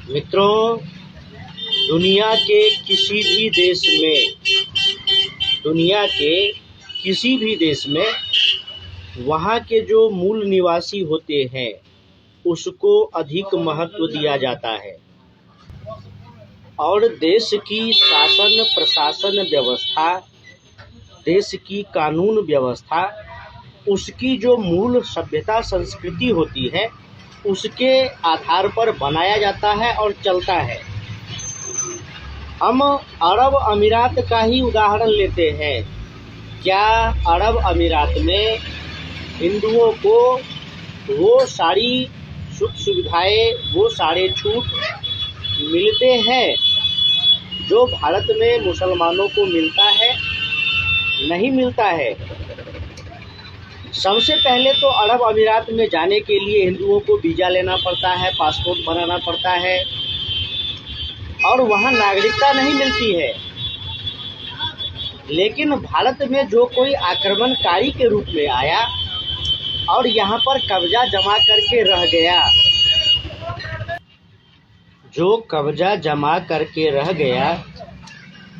मित्रों, दुनिया के किसी भी देश में वहाँ के जो मूल निवासी होते हैं उसको अधिक महत्व दिया जाता है और देश की शासन प्रशासन व्यवस्था, देश की कानून व्यवस्था, उसकी जो मूल सभ्यता संस्कृति होती है उसके आधार पर बनाया जाता है और चलता है। हम अरब अमीरात का ही उदाहरण लेते हैं। क्या अरब अमीरात में हिंदुओं को वो सारी सुख सुविधाएं, वो सारे छूट मिलते हैं जो भारत में मुसलमानों को मिलता है? नहीं मिलता है। सबसे पहले तो अरब अमीरात में जाने के लिए हिंदुओं को वीज़ा लेना पड़ता है, पासपोर्ट बनाना पड़ता है और वहाँ नागरिकता नहीं मिलती है। लेकिन भारत में जो कोई आक्रमणकारी के रूप में आया और यहाँ पर कब्जा जमा करके रह गया, जो कब्जा जमा करके रह गया,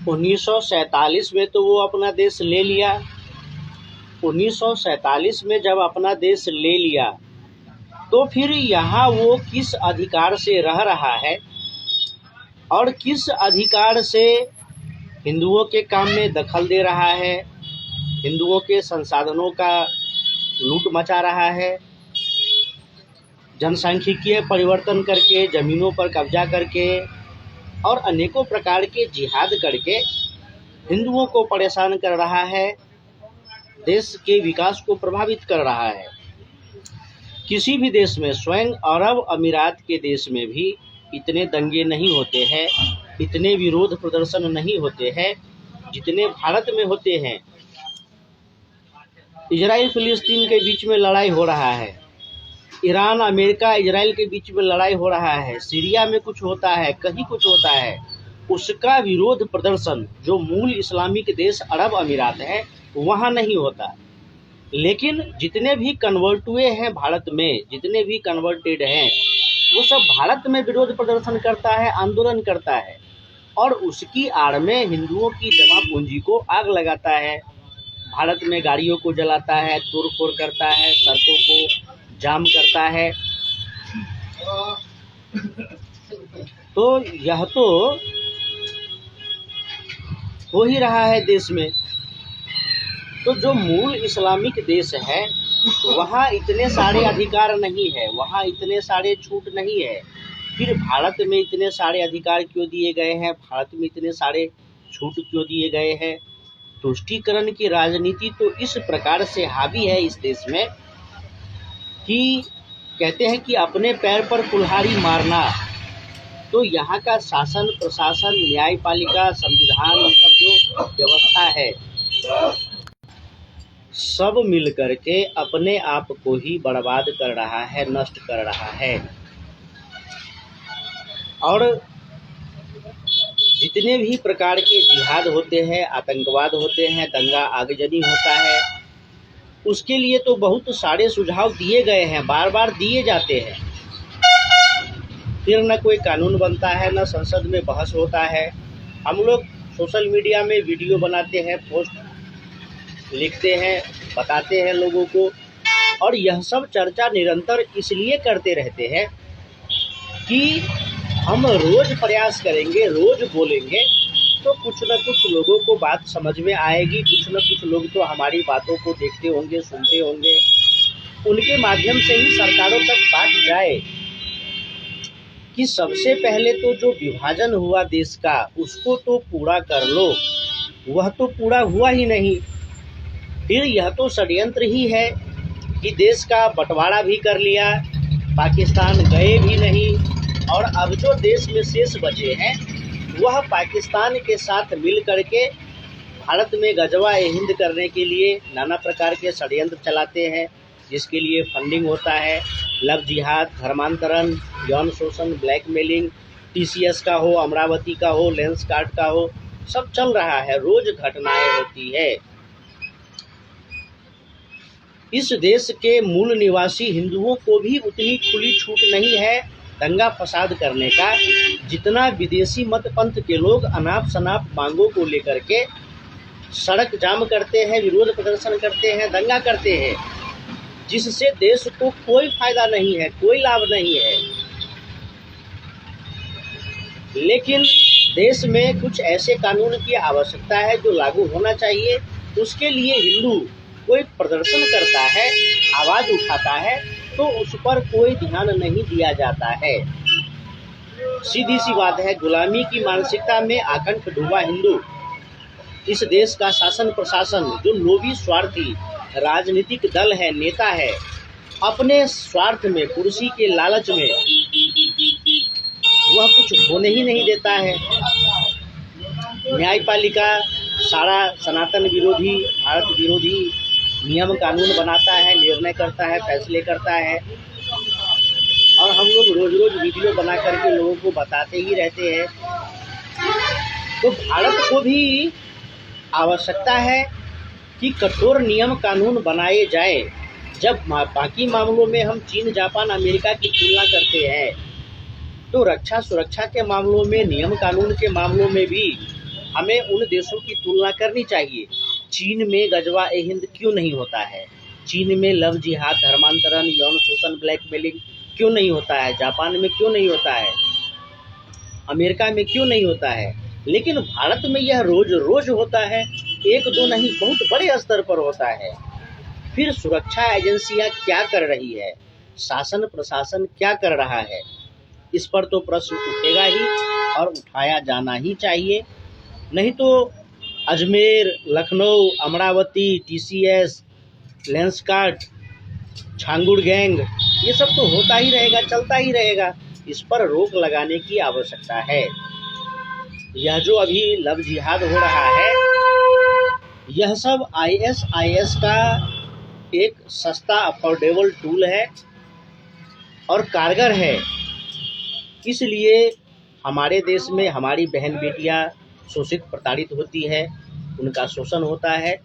1947 में तो वो अपना देश ले लिया। 1947 में जब अपना देश ले लिया तो फिर यहाँ वो किस अधिकार से रह रहा है और किस अधिकार से हिंदुओं के काम में दखल दे रहा है, हिंदुओं के संसाधनों का लूट मचा रहा है, जनसांख्यिकीय परिवर्तन करके, ज़मीनों पर कब्जा करके और अनेकों प्रकार के जिहाद करके हिंदुओं को परेशान कर रहा है, देश के विकास को प्रभावित कर रहा है। किसी भी देश में, स्वयं अरब अमीरात के देश में भी इतने दंगे नहीं होते हैं, इतने विरोध प्रदर्शन नहीं होते हैं जितने भारत में होते हैं। इजराइल फिलिस्तीन के बीच में लड़ाई हो रहा है, ईरान अमेरिका इजराइल के बीच में लड़ाई हो रहा है, सीरिया में कुछ होता है, कहीं कुछ होता है, उसका विरोध प्रदर्शन जो मूल इस्लामिक देश अरब अमीरात है वहाँ नहीं होता। लेकिन जितने भी कन्वर्ट हुए हैं भारत में, जितने भी कन्वर्टेड हैं, वो सब भारत में विरोध प्रदर्शन करता है, आंदोलन करता है और उसकी आड़ में हिंदुओं की जमा पूंजी को आग लगाता है, भारत में गाड़ियों को जलाता है, तोड़फोड़ करता है, सड़कों को जाम करता है। तो यह तो हो ही रहा है देश में। तो जो मूल इस्लामिक देश है वहाँ इतने सारे अधिकार नहीं है, वहाँ इतने सारे छूट नहीं है। फिर भारत में इतने सारे अधिकार क्यों दिए गए हैं, भारत में इतने सारे छूट क्यों दिए गए हैं? तुष्टीकरण की राजनीति तो इस प्रकार से हावी है इस देश में कि कहते हैं कि अपने पैर पर कुल्हाड़ी मारना। तो यहाँ का शासन प्रशासन, न्यायपालिका, संविधान, सब जो व्यवस्था है सब मिल करके अपने आप को ही बर्बाद कर रहा है, नष्ट कर रहा है। और जितने भी प्रकार के जिहाद होते हैं, आतंकवाद होते हैं, दंगा आगजनी होता है, उसके लिए तो बहुत सारे सुझाव दिए गए हैं, बार बार दिए जाते हैं, फिर न कोई कानून बनता है, न संसद में बहस होता है। हम लोग सोशल मीडिया में वीडियो बनाते हैं, पोस्ट लिखते हैं, बताते हैं लोगों को, और यह सब चर्चा निरंतर इसलिए करते रहते हैं कि हम रोज़ प्रयास करेंगे, रोज़ बोलेंगे तो कुछ न कुछ लोगों को बात समझ में आएगी, कुछ न कुछ लोग तो हमारी बातों को देखते होंगे, सुनते होंगे, उनके माध्यम से ही सरकारों तक बात जाए कि सबसे पहले तो जो विभाजन हुआ देश का उसको तो पूरा कर लो। वह तो पूरा हुआ ही नहीं। फिर यह तो षड्यंत्र ही है कि देश का बंटवारा भी कर लिया, पाकिस्तान गए भी नहीं, और अब जो देश में शेष बचे हैं वह पाकिस्तान के साथ मिल करके भारत में गजवा-ए-हिंद करने के लिए नाना प्रकार के षड्यंत्र चलाते हैं, जिसके लिए फंडिंग होता है। लव जिहाद, धर्मांतरण, यौन शोषण, ब्लैकमेलिंग, TCS का हो, अमरावती का हो, लेंसकार्ट का हो, सब चल रहा है, रोज घटनाएं होती है। इस देश के मूल निवासी हिंदुओं को भी उतनी खुली छूट नहीं है दंगा फसाद करने का, जितना विदेशी मत पंथ के लोग अनाप शनाप मांगों को लेकर के सड़क जाम करते हैं, विरोध प्रदर्शन करते हैं, दंगा करते हैं, जिससे देश को कोई फायदा नहीं है, कोई लाभ नहीं है। लेकिन देश में कुछ ऐसे कानून की आवश्यकता है जो लागू होना चाहिए। उसके लिए हिंदू कोई प्रदर्शन करता है, आवाज़ उठाता है, तो उस पर कोई ध्यान नहीं दिया जाता है। सीधी सी बात है, गुलामी की मानसिकता में आकंठ डूबा हिंदू, इस देश का शासन प्रशासन जो लोभी स्वार्थी राजनीतिक दल है, नेता है, अपने स्वार्थ में, कुर्सी के लालच में वह कुछ होने ही नहीं देता है। न्यायपालिका सारा सनातन विरोधी, भारत विरोधी नियम कानून बनाता है, निर्णय करता है, फैसले करता है, और हम लोग रोज रोज वीडियो बना करके लोगों को बताते ही रहते हैं। तो भारत को भी आवश्यकता है कि कठोर नियम कानून बनाए जाए। जब बाकी मामलों में हम चीन, जापान, अमेरिका की तुलना करते हैं, तो रक्षा सुरक्षा के मामलों में, नियम कानून के मामलों में भी हमें उन देशों की तुलना करनी चाहिए। चीन में गजवा ए हिंद क्यों नहीं होता है? चीन में लव जिहाद, धर्मांतरण, यौन शोषण, ब्लैकमेलिंग क्यों नहीं होता है? जापान में क्यों नहीं होता है? अमेरिका में क्यों नहीं होता है? लेकिन भारत में यह रोज रोज होता है, एक दो नहीं, बहुत बड़े स्तर पर होता है। फिर सुरक्षा एजेंसियां क्या कर रही है? शासन प्रशासन क्या कर रहा है? इस पर तो प्रश्न उठेगा ही और उठाया जाना ही चाहिए। नहीं तो Ajmer, Lucknow, Amravati, TCS, Lenskart, Changur gang, ये सब तो होता ही रहेगा, चलता ही रहेगा। इस पर रोक लगाने की आवश्यकता है। यह जो अभी लव जिहाद हो रहा है, यह सब ISIS का एक सस्ता अफोर्डेबल टूल है और कारगर है। इसलिए हमारे देश में हमारी बहन बेटियां शोषित प्रताड़ित होती है, उनका शोषण होता है।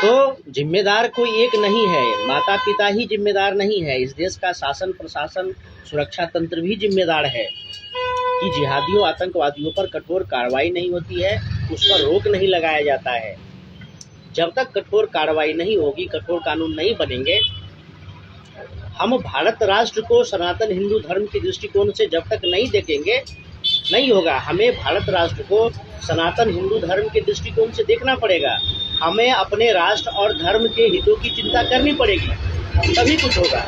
तो जिम्मेदार कोई एक नहीं है, माता पिता ही जिम्मेदार नहीं है, इस देश का शासन प्रशासन, सुरक्षा तंत्र भी जिम्मेदार है कि जिहादियों, आतंकवादियों पर कठोर कार्रवाई नहीं होती है, उस पर रोक नहीं लगाया जाता है। जब तक कठोर कार्रवाई नहीं होगी, कठोर कानून नहीं बनेंगे, हम भारत राष्ट्र को सनातन हिंदू धर्म के दृष्टिकोण से जब तक नहीं देखेंगे, नहीं होगा। हमें भारत राष्ट्र को सनातन हिंदू धर्म के दृष्टिकोण से देखना पड़ेगा। हमें अपने राष्ट्र और धर्म के हितों की चिंता करनी पड़ेगी, तभी कुछ होगा।